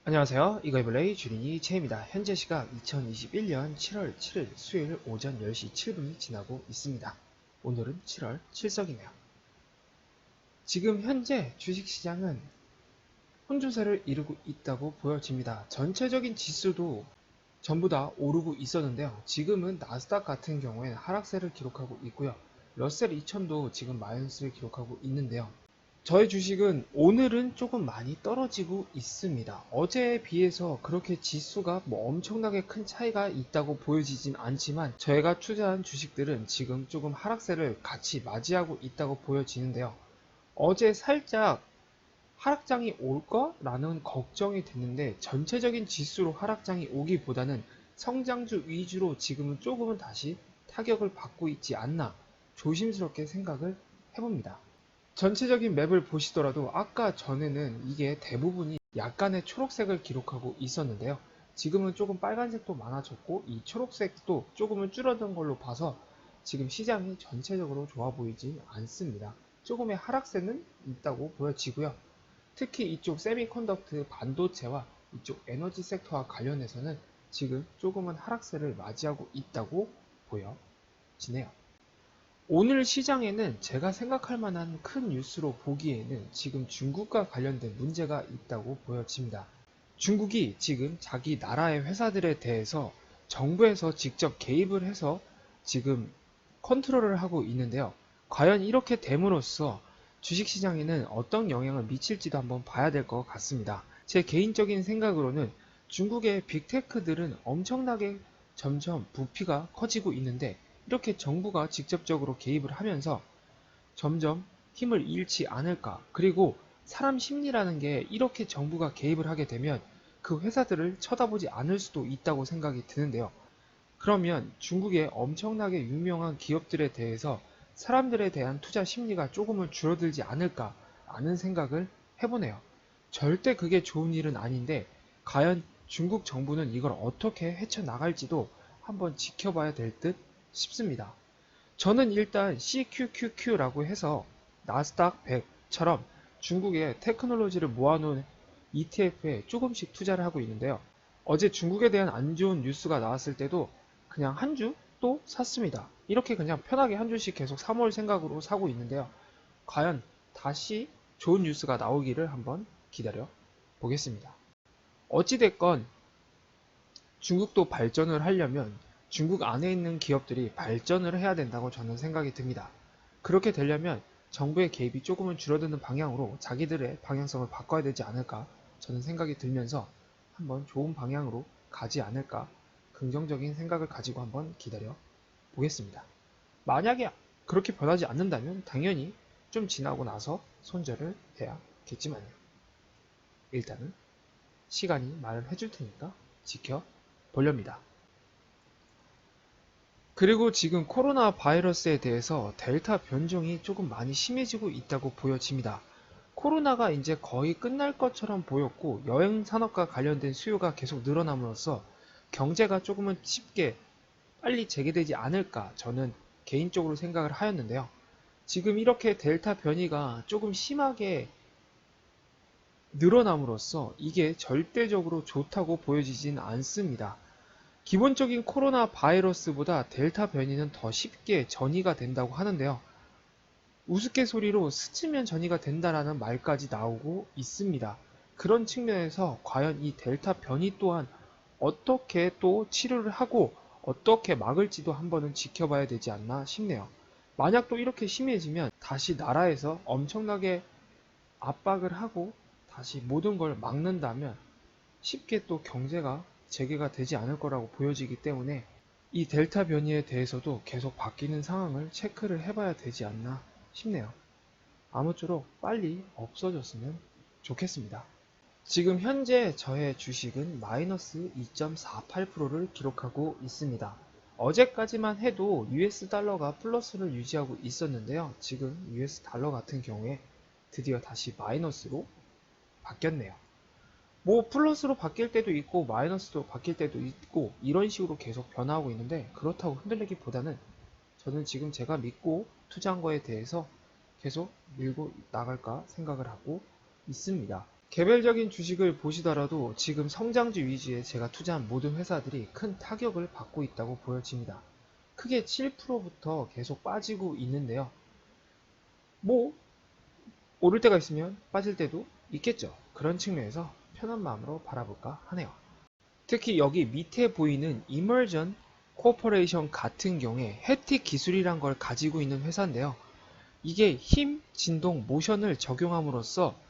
안녕하세요. 이거이블레이 주린이 채입니다. 현재 시각 2021년 7월 7일 수요일 오전 10시 7분이 지나고 있습니다. 오늘은 7월 7석이네요. 지금 현재 주식시장은 혼조세를 이루고 있다고 보여집니다. 전체적인 지수도 전부 다 오르고 있었는데요. 지금은 나스닥 같은 경우에는 하락세를 기록하고 있고요. 러셀 2000도 지금 마이너스를 기록하고 있는데요. 저의 주식은 오늘은 조금 많이 떨어지고 있습니다. 어제에 비해서 그렇게 지수가 뭐 엄청나게 큰 차이가 있다고 보여지진 않지만 저희가 투자한 주식들은 지금 조금 하락세를 같이 맞이하고 있다고 보여지는데요. 어제 살짝 하락장이 올까? 라는 걱정이 됐는데 전체적인 지수로 하락장이 오기보다는 성장주 위주로 지금은 조금은 다시 타격을 받고 있지 않나 조심스럽게 생각을 해봅니다. 전체적인 맵을 보시더라도 아까 전에는 이게 대부분이 약간의 초록색을 기록하고 있었는데요. 지금은 조금 빨간색도 많아졌고 이 초록색도 조금은 줄어든 걸로 봐서 지금 시장이 전체적으로 좋아 보이진 않습니다. 조금의 하락세는 있다고 보여지고요. 특히 이쪽 세미컨덕트 반도체와 이쪽 에너지 섹터와 관련해서는 지금 조금은 하락세를 맞이하고 있다고 보여지네요. 오늘 시장에는 제가 생각할 만한 큰 뉴스로 보기에는 지금 중국과 관련된 문제가 있다고 보여집니다. 중국이 지금 자기 나라의 회사들에 대해서 정부에서 직접 개입을 해서 지금 컨트롤을 하고 있는데요. 과연 이렇게 됨으로써 주식시장에는 어떤 영향을 미칠지도 한번 봐야 될 것 같습니다. 제 개인적인 생각으로는 중국의 빅테크들은 엄청나게 점점 부피가 커지고 있는데 이렇게 정부가 직접적으로 개입을 하면서 점점 힘을 잃지 않을까. 그리고 사람 심리라는 게 이렇게 정부가 개입을 하게 되면 그 회사들을 쳐다보지 않을 수도 있다고 생각이 드는데요. 그러면 중국의 엄청나게 유명한 기업들에 대해서 사람들에 대한 투자 심리가 조금은 줄어들지 않을까 하는 생각을 해보네요. 절대 그게 좋은 일은 아닌데 과연 중국 정부는 이걸 어떻게 헤쳐나갈지도 한번 지켜봐야 될 듯 싶습니다. 저는 일단 CQQQ라고 해서 나스닥 100처럼 중국의 테크놀로지를 모아놓은 ETF에 조금씩 투자를 하고 있는데요. 어제 중국에 대한 안 좋은 뉴스가 나왔을 때도 그냥 한 주 또 샀습니다. 이렇게 그냥 편하게 한 주씩 계속 사모을 생각으로 사고 있는데요. 과연 다시 좋은 뉴스가 나오기를 한번 기다려 보겠습니다. 어찌됐건 중국도 발전을 하려면 중국 안에 있는 기업들이 발전을 해야 된다고 저는 생각이 듭니다. 그렇게 되려면 정부의 개입이 조금은 줄어드는 방향으로 자기들의 방향성을 바꿔야 되지 않을까 저는 생각이 들면서 한번 좋은 방향으로 가지 않을까 긍정적인 생각을 가지고 한번 기다려 보겠습니다. 만약에 그렇게 변하지 않는다면 당연히 좀 지나고 나서 손절을 해야겠지만요. 일단은 시간이 말을 해줄 테니까 지켜보렵니다. 그리고 지금 코로나 바이러스에 대해서 델타 변종이 조금 많이 심해지고 있다고 보여집니다. 코로나가 이제 거의 끝날 것처럼 보였고 여행 산업과 관련된 수요가 계속 늘어남으로써 경제가 조금은 쉽게 빨리 재개되지 않을까 저는 개인적으로 생각을 하였는데요. 지금 이렇게 델타 변이가 조금 심하게 늘어남으로써 이게 절대적으로 좋다고 보여지진 않습니다. 기본적인 코로나 바이러스보다 델타 변이는 더 쉽게 전이가 된다고 하는데요. 우스갯소리로 스치면 전이가 된다라는 말까지 나오고 있습니다. 그런 측면에서 과연 이 델타 변이 또한 어떻게 또 치료를 하고 어떻게 막을지도 한번은 지켜봐야 되지 않나 싶네요. 만약 또 이렇게 심해지면 다시 나라에서 엄청나게 압박을 하고 다시 모든 걸 막는다면 쉽게 또 경제가 재개가 되지 않을 거라고 보여지기 때문에 이 델타 변이에 대해서도 계속 바뀌는 상황을 체크를 해봐야 되지 않나 싶네요. 아무쪼록 빨리 없어졌으면 좋겠습니다. 지금 현재 저의 주식은 마이너스 2.48%를 기록하고 있습니다. 어제까지만 해도 US 달러가 플러스를 유지하고 있었는데요. 지금 US 달러 같은 경우에 드디어 다시 마이너스로 바뀌었네요. 뭐 플러스로 바뀔 때도 있고 마이너스로 바뀔 때도 있고 이런 식으로 계속 변화하고 있는데 그렇다고 흔들리기보다는 저는 지금 제가 믿고 투자한 거에 대해서 계속 밀고 나갈까 생각을 하고 있습니다. 개별적인 주식을 보시더라도 지금 성장주 위주에 제가 투자한 모든 회사들이 큰 타격을 받고 있다고 보여집니다. 크게 7%부터 계속 빠지고 있는데요. 뭐 오를 때가 있으면 빠질 때도 있겠죠. 그런 측면에서 편한 마음으로 바라볼까 하네요. 특히 여기 밑에 보이는 이머전 코퍼레이션 같은 경우에 햅틱 기술이란 걸 가지고 있는 회사인데요. 이게 힘, 진동, 모션을 적용함으로써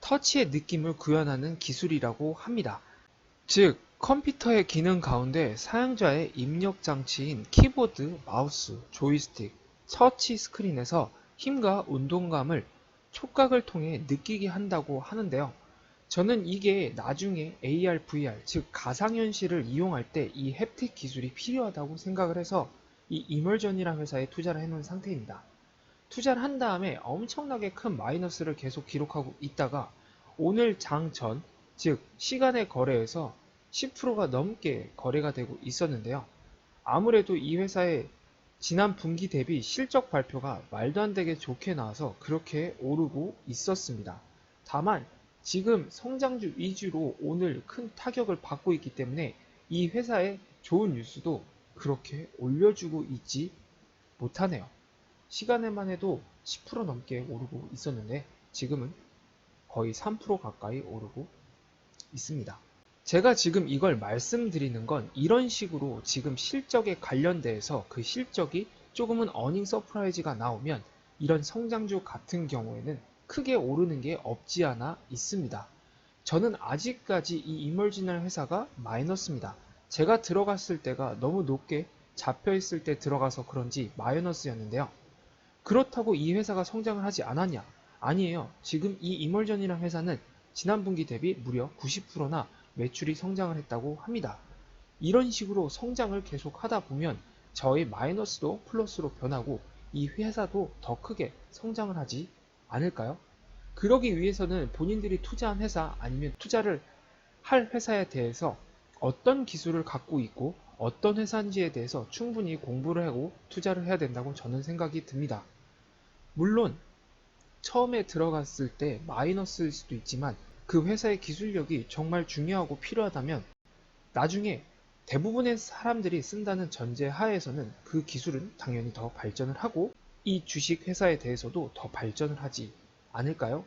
터치의 느낌을 구현하는 기술이라고 합니다. 즉, 컴퓨터의 기능 가운데 사용자의 입력 장치인 키보드, 마우스, 조이스틱, 터치 스크린에서 힘과 운동감을 촉각을 통해 느끼게 한다고 하는데요. 저는 이게 나중에 AR, VR, 즉 가상현실을 이용할 때 이 햅틱 기술이 필요하다고 생각을 해서 이 이멀전이라는 회사에 투자를 해놓은 상태입니다. 투자를 한 다음에 엄청나게 큰 마이너스를 계속 기록하고 있다가 오늘 장 전, 즉 시간의 거래에서 10%가 넘게 거래가 되고 있었는데요. 아무래도 이 회사의 지난 분기 대비 실적 발표가 말도 안 되게 좋게 나와서 그렇게 오르고 있었습니다. 다만 지금 성장주 위주로 오늘 큰 타격을 받고 있기 때문에 이 회사의 좋은 뉴스도 그렇게 올려주고 있지 못하네요. 시간에만 해도 10% 넘게 오르고 있었는데 지금은 거의 3% 가까이 오르고 있습니다. 제가 지금 이걸 말씀드리는 건 이런 식으로 지금 실적에 관련돼서 그 실적이 조금은 어닝 서프라이즈가 나오면 이런 성장주 같은 경우에는 크게 오르는 게 없지 않아 있습니다. 저는 아직까지 이 이머지널 회사가 마이너스입니다. 제가 들어갔을 때가 너무 높게 잡혀 있을 때 들어가서 그런지 마이너스였는데요. 그렇다고 이 회사가 성장을 하지 않았냐? 아니에요. 지금 이 이멀전이라는 회사는 지난 분기 대비 무려 90%나 매출이 성장을 했다고 합니다. 이런 식으로 성장을 계속 하다 보면 저의 마이너스도 플러스로 변하고 이 회사도 더 크게 성장을 하지 않을까요? 그러기 위해서는 본인들이 투자한 회사 아니면 투자를 할 회사에 대해서 어떤 기술을 갖고 있고 어떤 회사인지에 대해서 충분히 공부를 하고 투자를 해야 된다고 저는 생각이 듭니다. 물론 처음에 들어갔을 때 마이너스일 수도 있지만 그 회사의 기술력이 정말 중요하고 필요하다면 나중에 대부분의 사람들이 쓴다는 전제 하에서는 그 기술은 당연히 더 발전을 하고 이 주식 회사에 대해서도 더 발전을 하지 않을까요?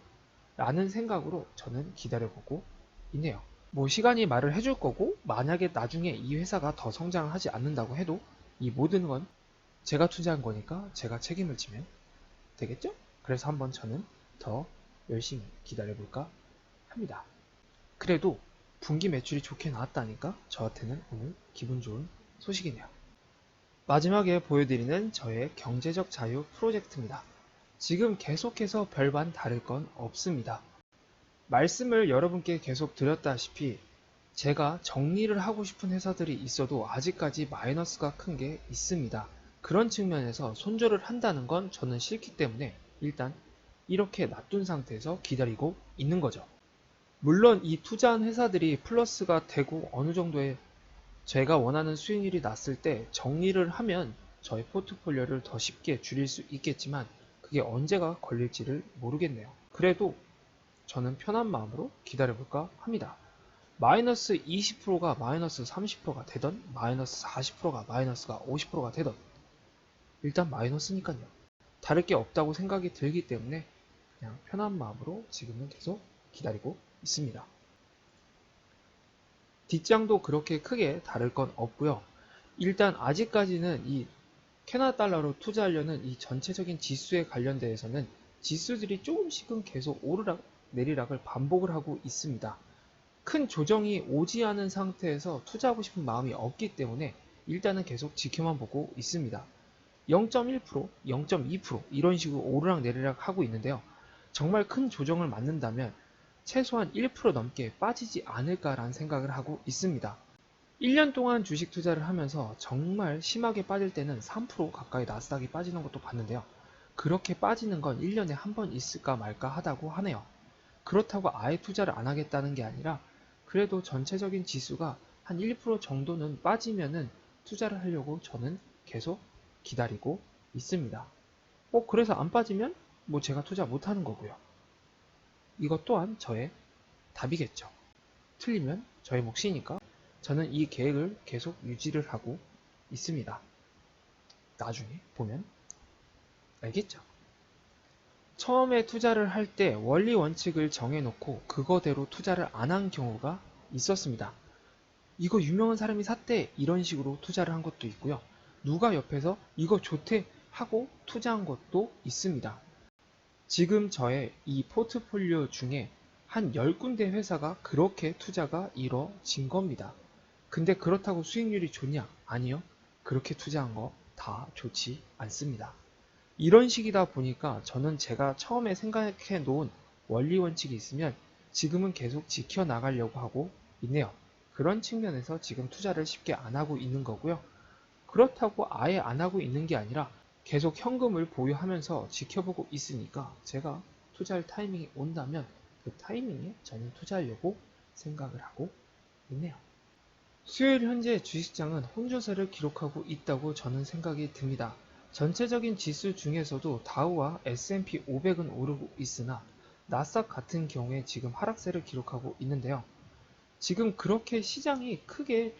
라는 생각으로 저는 기다려보고 있네요. 뭐 시간이 말을 해줄 거고 만약에 나중에 이 회사가 더 성장을 하지 않는다고 해도 이 모든 건 제가 투자한 거니까 제가 책임을 지면 되겠죠? 그래서 한번 저는 더 열심히 기다려볼까 합니다. 그래도 분기 매출이 좋게 나왔다니까 저한테는 오늘 기분 좋은 소식이네요. 마지막에 보여드리는 저의 경제적 자유 프로젝트입니다. 지금 계속해서 별반 다를 건 없습니다. 말씀을 여러분께 계속 드렸다시피 제가 정리를 하고 싶은 회사들이 있어도 아직까지 마이너스가 큰 게 있습니다. 그런 측면에서 손절을 한다는 건 저는 싫기 때문에 일단 이렇게 놔둔 상태에서 기다리고 있는 거죠. 물론 이 투자한 회사들이 플러스가 되고 어느 정도의 제가 원하는 수익률이 났을 때 정리를 하면 저의 포트폴리오를 더 쉽게 줄일 수 있겠지만 그게 언제가 걸릴지를 모르겠네요. 그래도 저는 편한 마음으로 기다려볼까 합니다. 마이너스 20%가 마이너스 30%가 되던 마이너스 40%가 마이너스가 50%가 되던 일단 마이너스니까요. 다를 게 없다고 생각이 들기 때문에 그냥 편한 마음으로 지금은 계속 기다리고 있습니다. 뒷장도 그렇게 크게 다를 건 없고요. 일단 아직까지는 이 캐나다 달러로 투자하려는 이 전체적인 지수에 관련돼서는 지수들이 조금씩은 계속 오르락 내리락을 반복을 하고 있습니다. 큰 조정이 오지 않은 상태에서 투자하고 싶은 마음이 없기 때문에 일단은 계속 지켜만 보고 있습니다. 0.1%, 0.2% 이런 식으로 오르락 내리락 하고 있는데요. 정말 큰 조정을 맞는다면 최소한 1% 넘게 빠지지 않을까라는 생각을 하고 있습니다. 1년 동안 주식 투자를 하면서 정말 심하게 빠질 때는 3% 가까이 나스닥이 빠지는 것도 봤는데요. 그렇게 빠지는 건 1년에 한 번 있을까 말까 하다고 하네요. 그렇다고 아예 투자를 안 하겠다는 게 아니라 그래도 전체적인 지수가 한 1% 정도는 빠지면은 투자를 하려고 저는 계속 기다리고 있습니다. 그래서 안 빠지면 뭐 제가 투자 못 하는 거고요. 이것 또한 저의 답이겠죠. 틀리면 저의 몫이니까 저는 이 계획을 계속 유지를 하고 있습니다. 나중에 보면 알겠죠? 처음에 투자를 할 때 원리 원칙을 정해놓고 그거대로 투자를 안 한 경우가 있었습니다. 이거 유명한 사람이 샀대 이런 식으로 투자를 한 것도 있고요. 누가 옆에서 이거 좋대 하고 투자한 것도 있습니다. 지금 저의 이 포트폴리오 중에 한 10군데 회사가 그렇게 투자가 이루어진 겁니다. 근데 그렇다고 수익률이 좋냐? 아니요. 그렇게 투자한 거 다 좋지 않습니다. 이런 식이다 보니까 저는 제가 처음에 생각해 놓은 원리 원칙이 있으면 지금은 계속 지켜나가려고 하고 있네요. 그런 측면에서 지금 투자를 쉽게 안 하고 있는 거고요. 그렇다고 아예 안 하고 있는 게 아니라 계속 현금을 보유하면서 지켜보고 있으니까 제가 투자할 타이밍이 온다면 그 타이밍에 저는 투자하려고 생각을 하고 있네요. 수요일 현재 주식시장은 혼조세를 기록하고 있다고 저는 생각이 듭니다. 전체적인 지수 중에서도 다우와 S&P 500은 오르고 있으나 나스닥 같은 경우에 지금 하락세를 기록하고 있는데요. 지금 그렇게 시장이 크게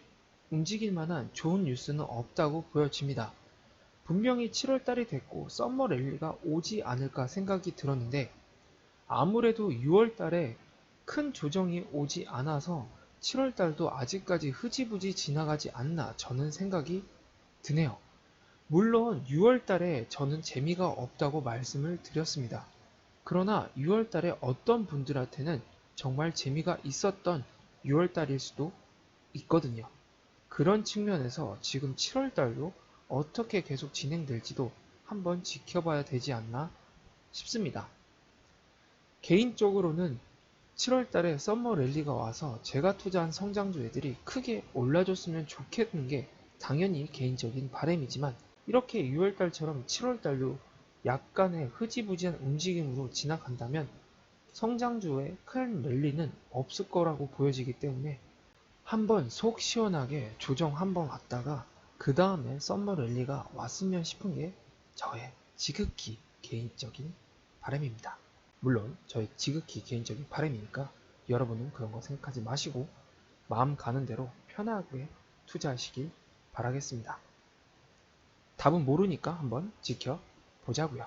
움직일 만한 좋은 뉴스는 없다고 보여집니다. 분명히 7월달이 됐고 썸머 랠리가 오지 않을까 생각이 들었는데 아무래도 6월달에 큰 조정이 오지 않아서 7월달도 아직까지 흐지부지 지나가지 않나 저는 생각이 드네요. 물론 6월달에 저는 재미가 없다고 말씀을 드렸습니다. 그러나 6월달에 어떤 분들한테는 정말 재미가 있었던 6월달일 수도 있거든요. 그런 측면에서 지금 7월달도 어떻게 계속 진행될지도 한번 지켜봐야 되지 않나 싶습니다. 개인적으로는 7월달에 썸머 랠리가 와서 제가 투자한 성장주 애들이 크게 올라줬으면 좋겠는 게 당연히 개인적인 바람이지만 이렇게 6월달처럼 7월달도 약간의 흐지부지한 움직임으로 지나간다면 성장주의 큰 랠리는 없을 거라고 보여지기 때문에 한번 속 시원하게 조정 한번 왔다가 그 다음에 썸머 랠리가 왔으면 싶은 게 저의 지극히 개인적인 바람입니다. 물론 저의 지극히 개인적인 바람이니까 여러분은 그런 거 생각하지 마시고 마음 가는 대로 편하게 투자하시길 바라겠습니다. 답은 모르니까 한번 지켜보자고요.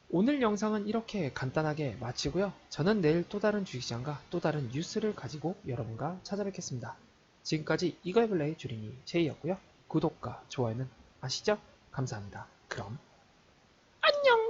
오늘 영상은 이렇게 간단하게 마치고요. 저는 내일 또 다른 주식시장과 또 다른 뉴스를 가지고 여러분과 찾아뵙겠습니다. 지금까지 이거해볼래의 주린이 제이였고요. 구독과 좋아요는 아시죠? 감사합니다. 그럼 안녕!